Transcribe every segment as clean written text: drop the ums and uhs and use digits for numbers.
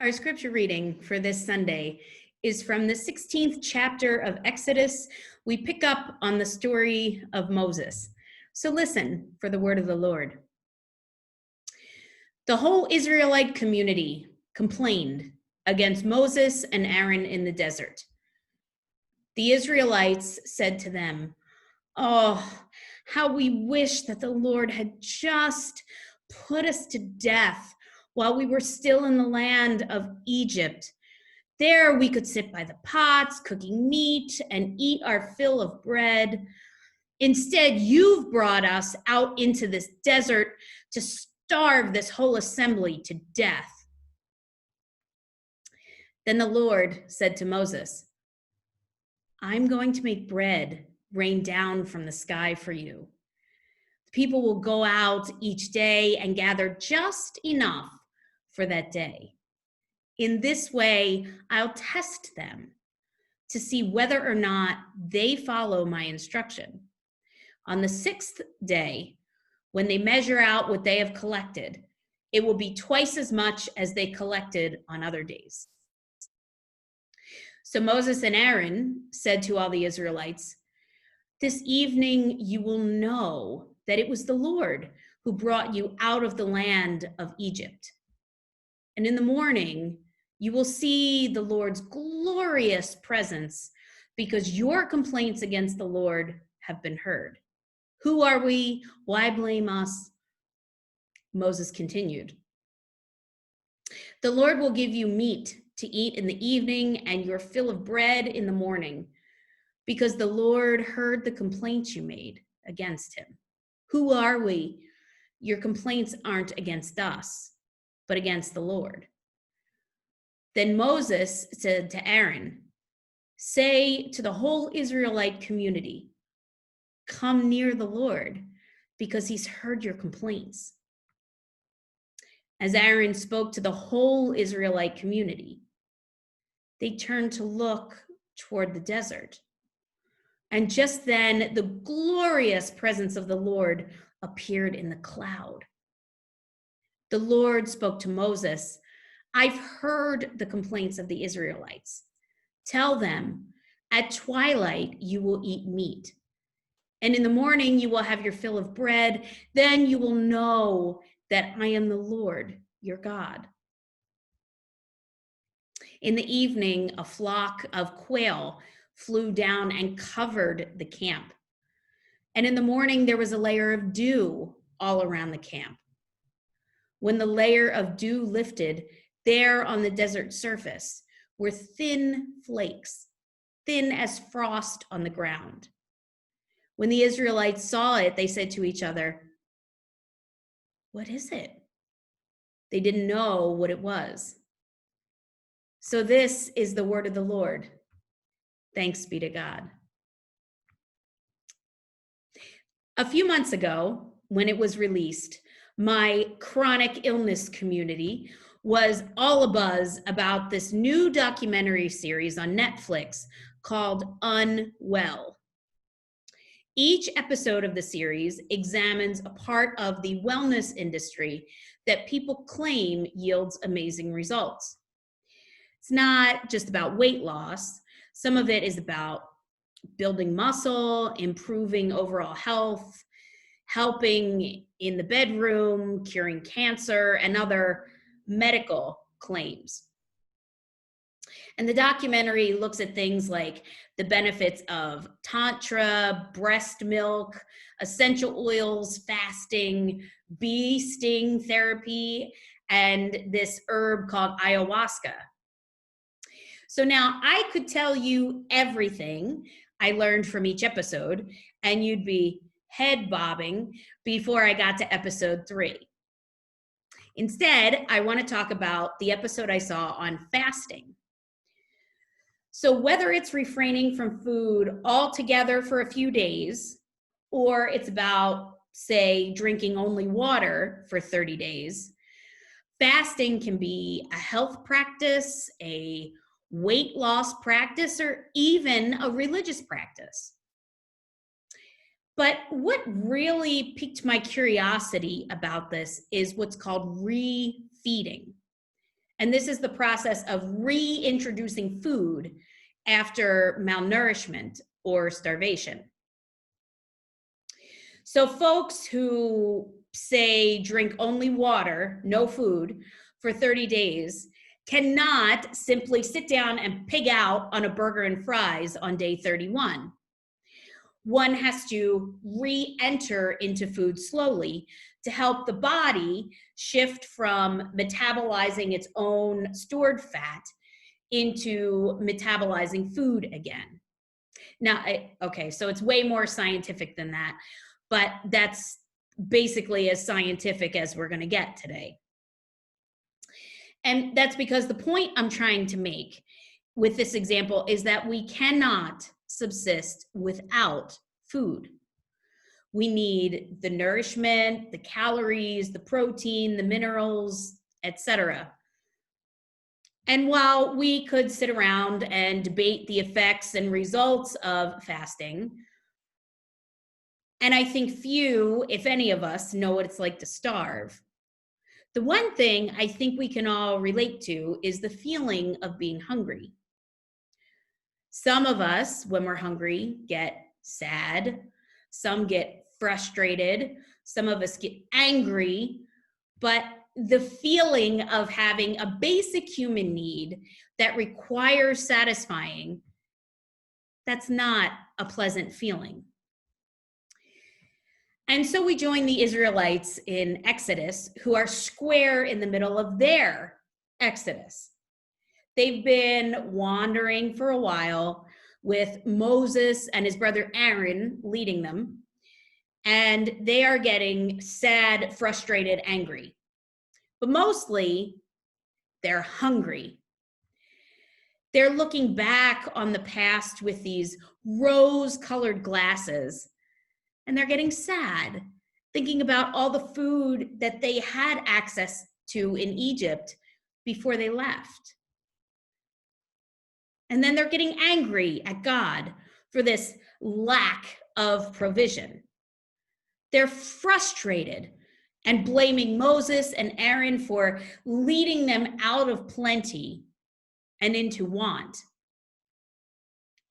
Our scripture reading for this Sunday is from the 16th chapter of Exodus. We pick up on the story of Moses. So listen for the word of the Lord. The whole Israelite community complained against Moses and Aaron in the desert. The Israelites said to them, "Oh, how we wish that the Lord had just put us to death while we were still in the land of Egypt. There we could sit by the pots, cooking meat, and eat our fill of bread. Instead, you've brought us out into this desert to starve this whole assembly to death." Then the Lord said to Moses, "I'm going to make bread rain down from the sky for you. People will go out each day and gather just enough for that day. In this way, I'll test them to see whether or not they follow my instruction. On the sixth day, when they measure out what they have collected, it will be twice as much as they collected on other days." So Moses and Aaron said to all the Israelites, "This evening you will know that it was the Lord who brought you out of the land of Egypt. And in the morning, you will see the Lord's glorious presence because your complaints against the Lord have been heard. Who are we? Why blame us?" Moses continued, "The Lord will give you meat to eat in the evening and your fill of bread in the morning, because the Lord heard the complaints you made against him. Who are we? Your complaints aren't against us, but against the Lord." Then Moses said to Aaron, "Say to the whole Israelite community, 'Come near the Lord, because he's heard your complaints.'" As Aaron spoke to the whole Israelite community, they turned to look toward the desert. And just then, the glorious presence of the Lord appeared in the cloud. The Lord spoke to Moses, "I've heard the complaints of the Israelites. Tell them, at twilight you will eat meat, and in the morning you will have your fill of bread. Then you will know that I am the Lord, your God." In the evening, a flock of quail flew down and covered the camp. And in the morning, there was a layer of dew all around the camp. When the layer of dew lifted, there on the desert surface were thin flakes, thin as frost on the ground. When the Israelites saw it, they said to each other, "What is it?" They didn't know what it was. So this is the word of the Lord. Thanks be to God. A few months ago, when it was released, my chronic illness community was all abuzz about this new documentary series on Netflix called Unwell. Each episode of the series examines a part of the wellness industry that people claim yields amazing results. It's not just about weight loss. Some of it is about building muscle, improving overall health, helping in the bedroom, curing cancer, and other medical claims. And the documentary looks at things like the benefits of tantra, breast milk, essential oils, fasting, bee sting therapy, and this herb called ayahuasca. So now I could tell you everything I learned from each episode, and you'd be head bobbing before I got to episode 3. Instead, I want to talk about the episode I saw on fasting. So whether it's refraining from food altogether for a few days, or it's about, say, drinking only water for 30 days, fasting can be a health practice, a weight loss practice, or even a religious practice. But what really piqued my curiosity about this is what's called refeeding. And this is the process of reintroducing food after malnourishment or starvation. So folks who say drink only water, no food, for 30 days cannot simply sit down and pig out on a burger and fries on day 31. One has to re-enter into food slowly to help the body shift from metabolizing its own stored fat into metabolizing food again. Now, okay, so it's way more scientific than that, but that's basically as scientific as we're going to get today. And that's because the point I'm trying to make with this example is that we cannot subsist without food. We need the nourishment, the calories, the protein, the minerals, etc. And while we could sit around and debate the effects and results of fasting, and I think few, if any of us, know what it's like to starve, the one thing I think we can all relate to is the feeling of being hungry. Some of us, when we're hungry, get sad. Some get frustrated. Some of us get angry. But the feeling of having a basic human need that requires satisfying, that's not a pleasant feeling. And so we join the Israelites in Exodus, who are square in the middle of their Exodus. They've been wandering for a while with Moses and his brother Aaron leading them, and they are getting sad, frustrated, angry. But mostly, they're hungry. They're looking back on the past with these rose-colored glasses, and they're getting sad, thinking about all the food that they had access to in Egypt before they left. And then they're getting angry at God for this lack of provision. They're frustrated and blaming Moses and Aaron for leading them out of plenty and into want.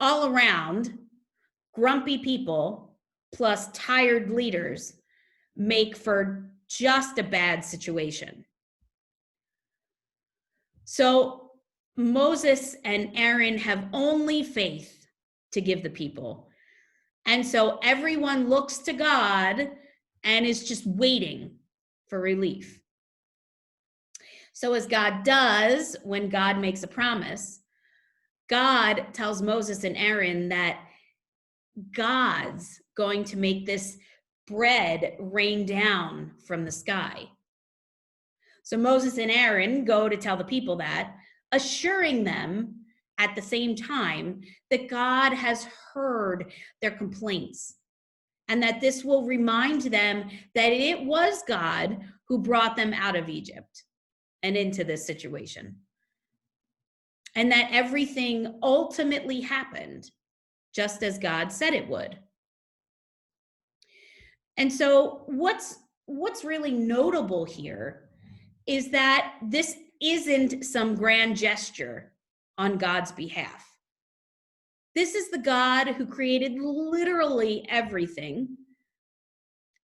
All around, grumpy people plus tired leaders make for just a bad situation. So Moses and Aaron have only faith to give the people. And so everyone looks to God and is just waiting for relief. So as God does when God makes a promise, God tells Moses and Aaron that God's going to make this bread rain down from the sky. So Moses and Aaron go to tell the people that, assuring them at the same time that God has heard their complaints and that this will remind them that it was God who brought them out of Egypt and into this situation, and that everything ultimately happened just as God said it would. And so what's really notable here is that this isn't some grand gesture on God's behalf. This is the God who created literally everything.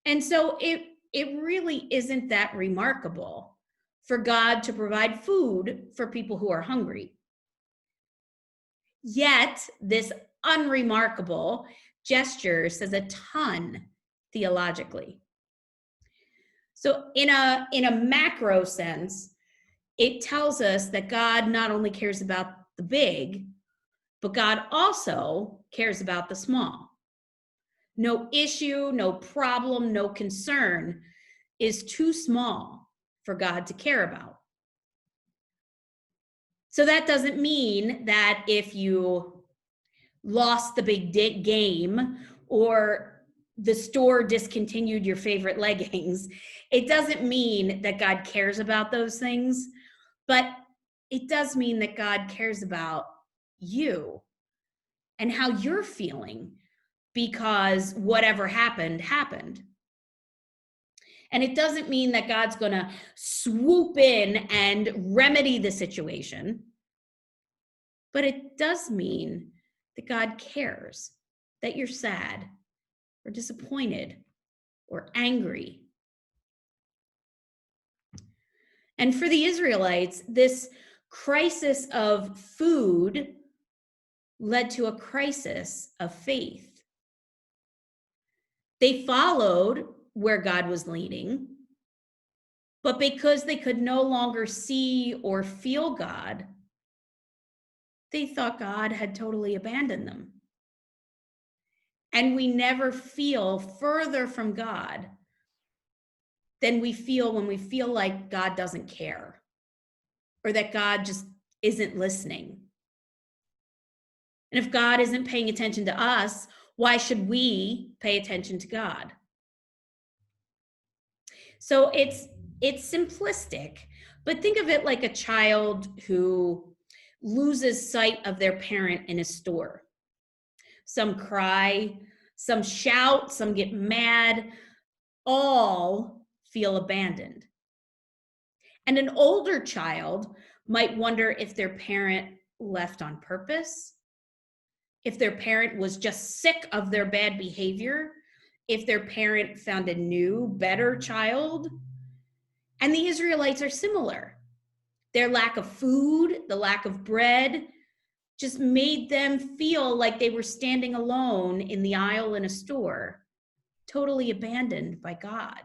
And so it really isn't that remarkable for God to provide food for people who are hungry. Yet this unremarkable gesture says a ton theologically. So in a macro sense, it tells us that God not only cares about the big, but God also cares about the small. No issue, no problem, no concern is too small for God to care about. So that doesn't mean that if you lost the big game or the store discontinued your favorite leggings, it doesn't mean that God cares about those things, but it does mean that God cares about you and how you're feeling because whatever happened, happened. And it doesn't mean that God's going to swoop in and remedy the situation, but it does mean that God cares that you're sad or disappointed or angry. And for the Israelites, this crisis of food led to a crisis of faith. They followed where God was leading, but because they could no longer see or feel God, they thought God had totally abandoned them. And we never feel further from God than we feel when we feel like God doesn't care or that God just isn't listening. And if God isn't paying attention to us, why should we pay attention to God? So it's simplistic, but think of it like a child who loses sight of their parent in a store. Some cry, some shout, some get mad, all feel abandoned. And an older child might wonder if their parent left on purpose, if their parent was just sick of their bad behavior, if their parent found a new, better child. And the Israelites are similar. Their lack of food, the lack of bread, just made them feel like they were standing alone in the aisle in a store, totally abandoned by God.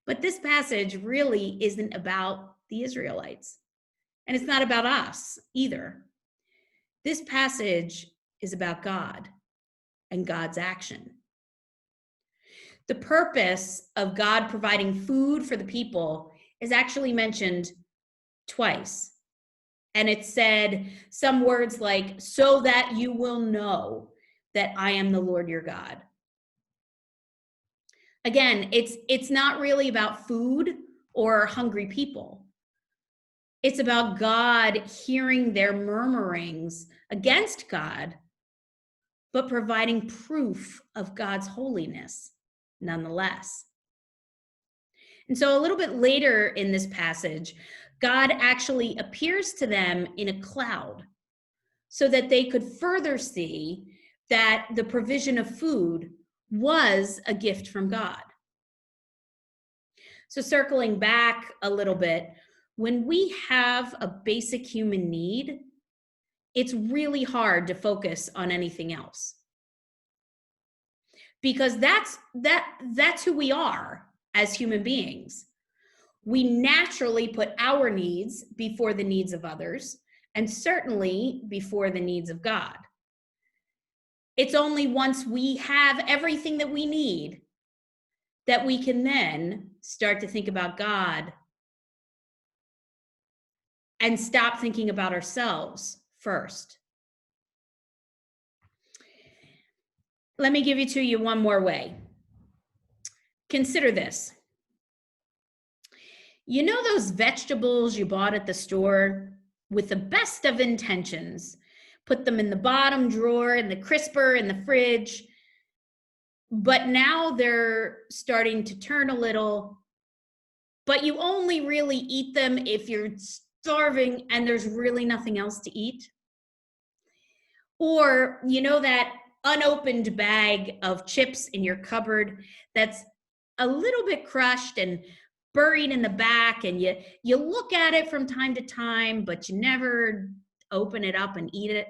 But this passage really isn't about the Israelites, and it's not about us either. This passage is about God and God's action. The purpose of God providing food for the people is actually mentioned twice. And it said some words like, so that you will know that I am the Lord your God. Again, it's not really about food or hungry people. It's about God hearing their murmurings against God, but providing proof of God's holiness nonetheless. And so a little bit later in this passage, God actually appears to them in a cloud so that they could further see that the provision of food was a gift from God. So circling back a little bit, when we have a basic human need, it's really hard to focus on anything else. Because that's who we are as human beings. We naturally put our needs before the needs of others, and certainly before the needs of God. It's only once we have everything that we need that we can then start to think about God and stop thinking about ourselves first. Let me give it to you one more way. Consider this. You know those vegetables you bought at the store with the best of intentions? Put them in the bottom drawer and the crisper in the fridge, but now they're starting to turn a little, but you only really eat them if you're starving and there's really nothing else to eat. Or you know that unopened bag of chips in your cupboard that's a little bit crushed and buried in the back, and you look at it from time to time, but you never open it up and eat it.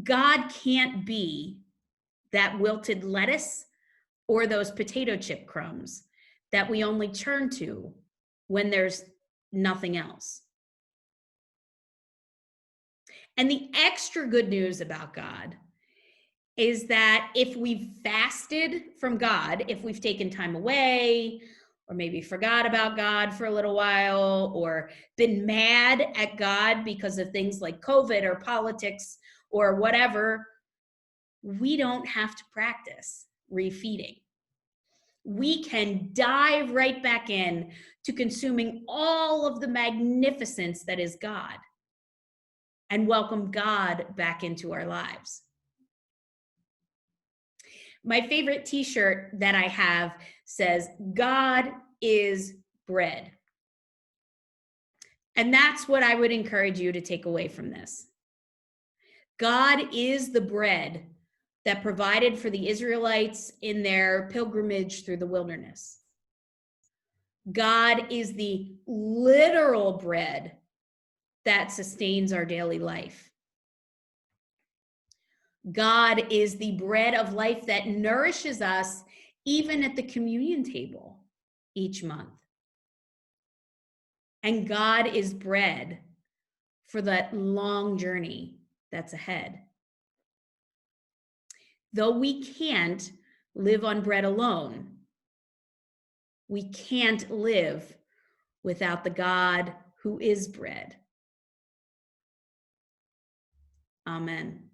God can't be that wilted lettuce or those potato chip crumbs that we only turn to when there's nothing else. And the extra good news about God is that if we've fasted from God, if we've taken time away, or maybe forgot about God for a little while, or been mad at God because of things like COVID or politics or whatever, we don't have to practice refeeding. We can dive right back in to consuming all of the magnificence that is God and welcome God back into our lives. My favorite t-shirt that I have says, God is bread. And that's what I would encourage you to take away from this. God is the bread that provided for the Israelites in their pilgrimage through the wilderness. God is the literal bread that sustains our daily life. God is the bread of life that nourishes us even at the communion table each month. And God is bread for that long journey that's ahead. Though we can't live on bread alone, we can't live without the God who is bread. Amen.